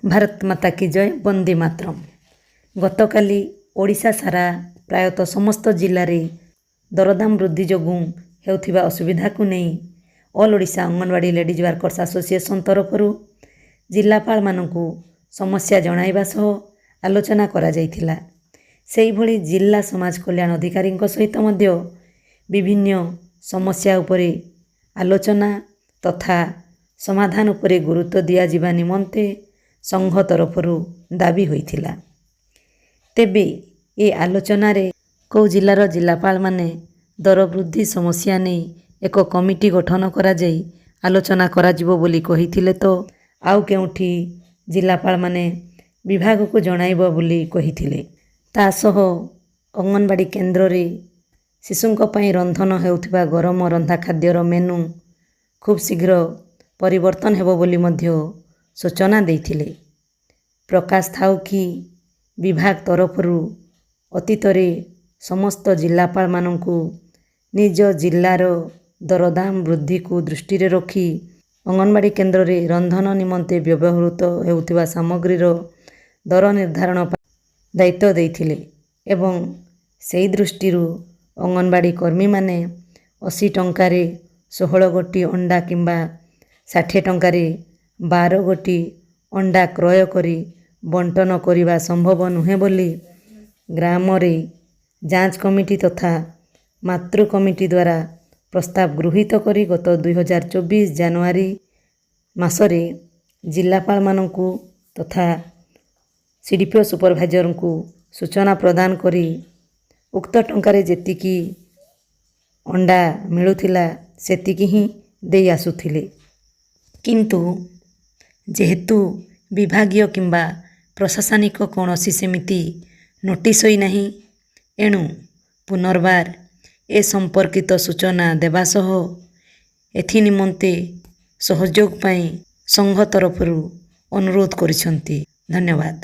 ଭାରତ ମାତା କି ଜୟ, ବନ୍ଦେ ମାତରମ୍। ଗତକାଲି ଓଡ଼ିଶା ସାରା ପ୍ରାୟତଃ ସମସ୍ତ ଜିଲ୍ଲାରେ ଦରଦାମ ବୃଦ୍ଧି ଯୋଗୁଁ ହେଉଥିବା ଅସୁବିଧାକୁ ନେଇ all Odisha Anganwadi ladies workers association ତରଫରୁ ଜିଲ୍ଲାପାଳମାନଙ୍କୁ ସମସ୍ୟା ଜଣାଇବା ସହ ଆଲୋଚନା କରାଯାଇଥିଲା। ସେହିଭଳି ଜିଲ୍ଲା ସମାଜ କଲ୍ୟାଣ ଅଧିକାରୀଙ୍କ ସହିତ ମଧ୍ୟ ବିଭିନ୍ନ ସମସ୍ୟା ଉପରେ ଆଲୋଚନା ତଥା ସମାଧାନ ଉପରେ ଗୁରୁତ୍ୱ ଦିଆଯିବା ନିମନ୍ତେ ସଂଘ ତରଫରୁ ଦାବି ହୋଇଥିଲା। ତେବେ ଏ ଆଲୋଚନାରେ କେଉଁ ଜିଲ୍ଲାର ଜିଲ୍ଲାପାଳମାନେ ଦର ବୃଦ୍ଧି ସମସ୍ୟା ନେଇ ଏକ କମିଟି ଗଠନ କରାଯାଇ ଆଲୋଚନା କରାଯିବ ବୋଲି କହିଥିଲେ, ତ ଆଉ କେଉଁଠି ଜିଲ୍ଲାପାଳମାନେ ବିଭାଗକୁ ଜଣାଇବ ବୋଲି କହିଥିଲେ। ତା ସହ ଅଙ୍ଗନବାଡ଼ି କେନ୍ଦ୍ରରେ ଶିଶୁଙ୍କ ପାଇଁ ରନ୍ଧନ ହେଉଥିବା ଗରମ ରନ୍ଧା ଖାଦ୍ୟର ମେନୁ ଖୁବ୍ ଶୀଘ୍ର ପରିବର୍ତ୍ତନ ହେବ ବୋଲି ମଧ୍ୟ ସୂଚନା ଦେଇଥିଲେ। ପ୍ରକାଶ ଥାଉ କି ବିଭାଗ ତରଫରୁ ଅତୀତରେ ସମସ୍ତ ଜିଲ୍ଲାପାଳମାନଙ୍କୁ ନିଜ ଜିଲ୍ଲାର ଦରଦାମ ବୃଦ୍ଧିକୁ ଦୃଷ୍ଟିରେ ରଖି ଅଙ୍ଗନବାଡ଼ି କେନ୍ଦ୍ରରେ ରନ୍ଧନ ନିମନ୍ତେ ବ୍ୟବହୃତ ହେଉଥିବା ସାମଗ୍ରୀର ଦର ନିର୍ଦ୍ଧାରଣ ପାଇଁ ଦାୟିତ୍ୱ ଦେଇଥିଲେ ଏବଂ ସେହି ଦୃଷ୍ଟିରୁ ଅଙ୍ଗନବାଡ଼ି କର୍ମୀମାନେ 80 ଟଙ୍କାରେ 16 ଗୋଟି ଅଣ୍ଡା କିମ୍ବା 60 ଟଙ୍କାରେ 12 ଗୋଟି ଅଣ୍ଡା କ୍ରୟ କରି ବଣ୍ଟନ କରିବା ସମ୍ଭବ ନୁହେଁ ବୋଲି ଗ୍ରାମରେ ଯାଞ୍ଚ କମିଟି ତଥା ମାତୃ କମିଟି ଦ୍ୱାରା ପ୍ରସ୍ତାବ ଗୃହୀତ କରି ଗତ 2024 ଜାନୁଆରୀ ମାସରେ ଜିଲ୍ଲାପାଳମାନଙ୍କୁ ତଥା CDPO ସୁପରଭାଇଜରଙ୍କୁ ସୂଚନା ପ୍ରଦାନ କରି ଉକ୍ତ ଟଙ୍କାରେ ଯେତିକି ଅଣ୍ଡା ମିଳୁଥିଲା ସେତିକି ହିଁ ଦେଇ ଆସୁଥିଲେ। କିନ୍ତୁ ଯେହେତୁ ବିଭାଗୀୟ କିମ୍ବା ପ୍ରଶାସନିକ କୌଣସି ସେମିତି ନୋଟିସ୍ ହୋଇନାହିଁ, ଏଣୁ ପୁନର୍ବାର ଏ ସମ୍ପର୍କିତ ସୂଚନା ଦେବା ସହ ଏଥି ନିମନ୍ତେ ସହଯୋଗ ପାଇଁ ସଂଘ ତରଫରୁ ଅନୁରୋଧ କରିଛନ୍ତି। ଧନ୍ୟବାଦ।